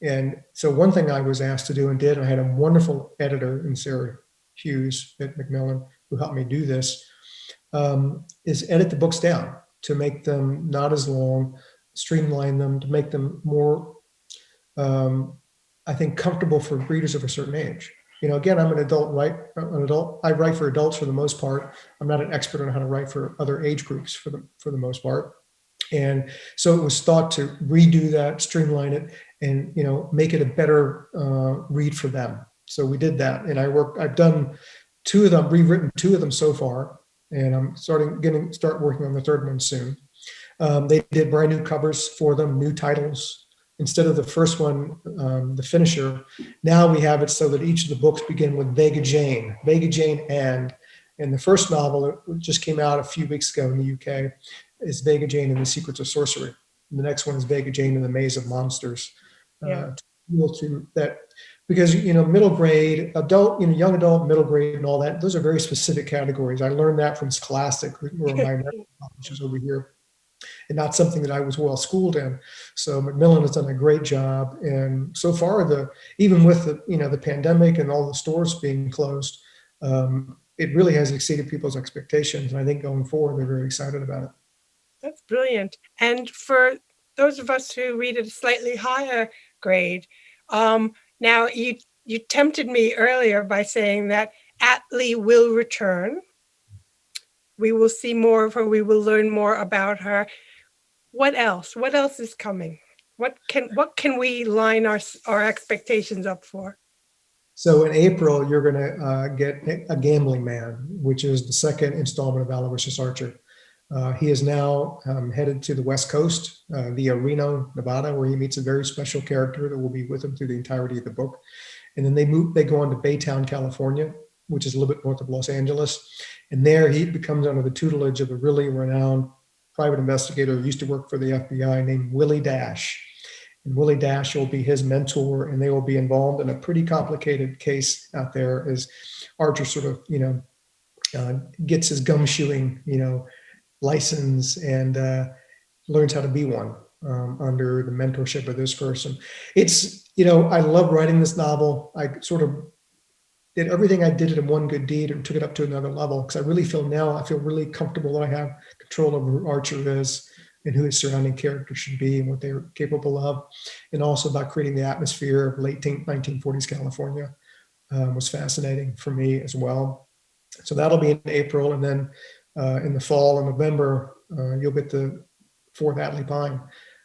And so one thing I was asked to do and did, I had a wonderful editor in Sarah Hughes at Macmillan who helped me do this, is edit the books down to make them not as long, streamline them, to make them more, I think, comfortable for readers of a certain age. Again, I'm an adult. I write for adults for the most part. I'm not an expert on how to write for other age groups for the most part. And so it was thought to redo that, streamline it, and make it a better read for them. So we did that, and I've done two of them, rewritten two of them so far, and I'm start working on the third one soon. They did brand new covers for them, new titles. Instead of the first one, the finisher, now we have it so that each of the books begin with Vega Jane, and the first novel, it just came out a few weeks ago in the UK, is Vega Jane and the Secrets of Sorcery. And the next one is Vega Jane and the Maze of Monsters. To that, because middle grade, adult, young adult, middle grade, and all that, those are very specific categories. I learned that from Scholastic, where my publishers over here, and not something that I was well schooled in. So Macmillan has done a great job, and so far, even with the pandemic and all the stores being closed, it really has exceeded people's expectations. And I think going forward, they're very excited about it. That's brilliant. And for those of us who read at a slightly higher grade, now you tempted me earlier by saying that Atlee will return. We will see more of her. We will learn more about her. What else? What else is coming? What can we line our expectations up for? So in April, you're going to get A Gambling Man, which is the second installment of Aloysius Archer. He is now headed to the West Coast via Reno, Nevada, where he meets a very special character that will be with him through the entirety of the book. And then they go on to Baytown, California, which is a little bit north of Los Angeles. And there he becomes under the tutelage of a really renowned private investigator who used to work for the FBI named Willie Dash. And Willie Dash will be his mentor, and they will be involved in a pretty complicated case out there as Archer sort of, gets his gumshoeing, license and learns how to be one under the mentorship of this person. It's, I love writing this novel. I sort of did everything I did in one good deed and took it up to another level, because I feel really comfortable that I have control over who Archer is and who his surrounding characters should be and what they're capable of. And also about creating the atmosphere of late 1940s California was fascinating for me as well. So that'll be in April. And then in the fall, in November, you'll get the fourth Atlee Pine,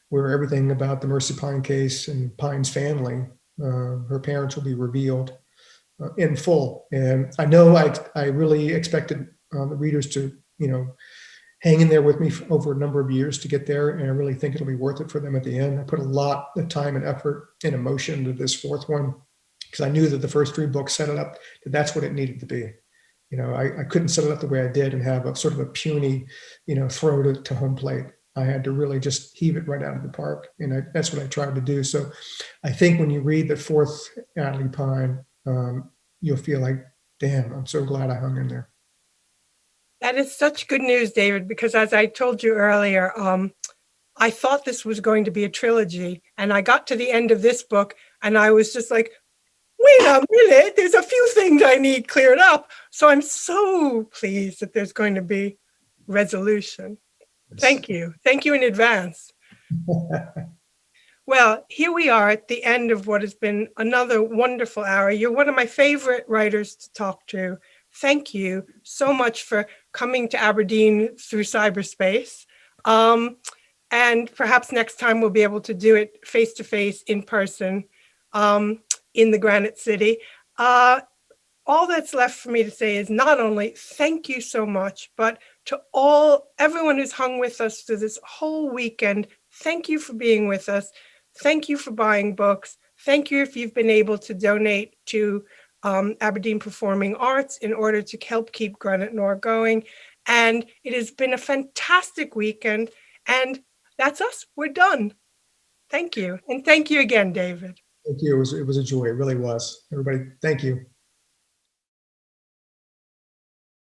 where everything about the Mercy Pine case and Pine's family, her parents, will be revealed in full. And I know I really expected the readers to, hang in there with me for over a number of years to get there. And I really think it'll be worth it for them at the end. I put a lot of time and effort and emotion into this fourth one, because I knew that the first three books set it up that that's what it needed to be. I couldn't set it up the way I did and have a sort of a puny, throw to home plate. I had to really just heave it right out of the park. And that's what I tried to do. So I think when you read the fourth Atlee Pine, you'll feel like, damn, I'm so glad I hung in there. That is such good news, David, because as I told you earlier, I thought this was going to be a trilogy, and I got to the end of this book and I was just like, wait a minute, there's a few things I need cleared up. So I'm so pleased that there's going to be resolution. Thank you. Thank you in advance. Well, here we are at the end of what has been another wonderful hour. You're one of my favorite writers to talk to. Thank you so much for coming to Aberdeen through cyberspace. And perhaps next time we'll be able to do it face-to-face in person in the Granite City. All that's left for me to say is not only thank you so much, but to everyone who's hung with us through this whole weekend, thank you for being with us. Thank you for buying books. Thank you if you've been able to donate to Aberdeen Performing Arts in order to help keep Granite Noir going. And it has been a fantastic weekend. And that's us. We're done. Thank you. And thank you again, David. Thank you. It was a joy. It really was. Everybody, thank you.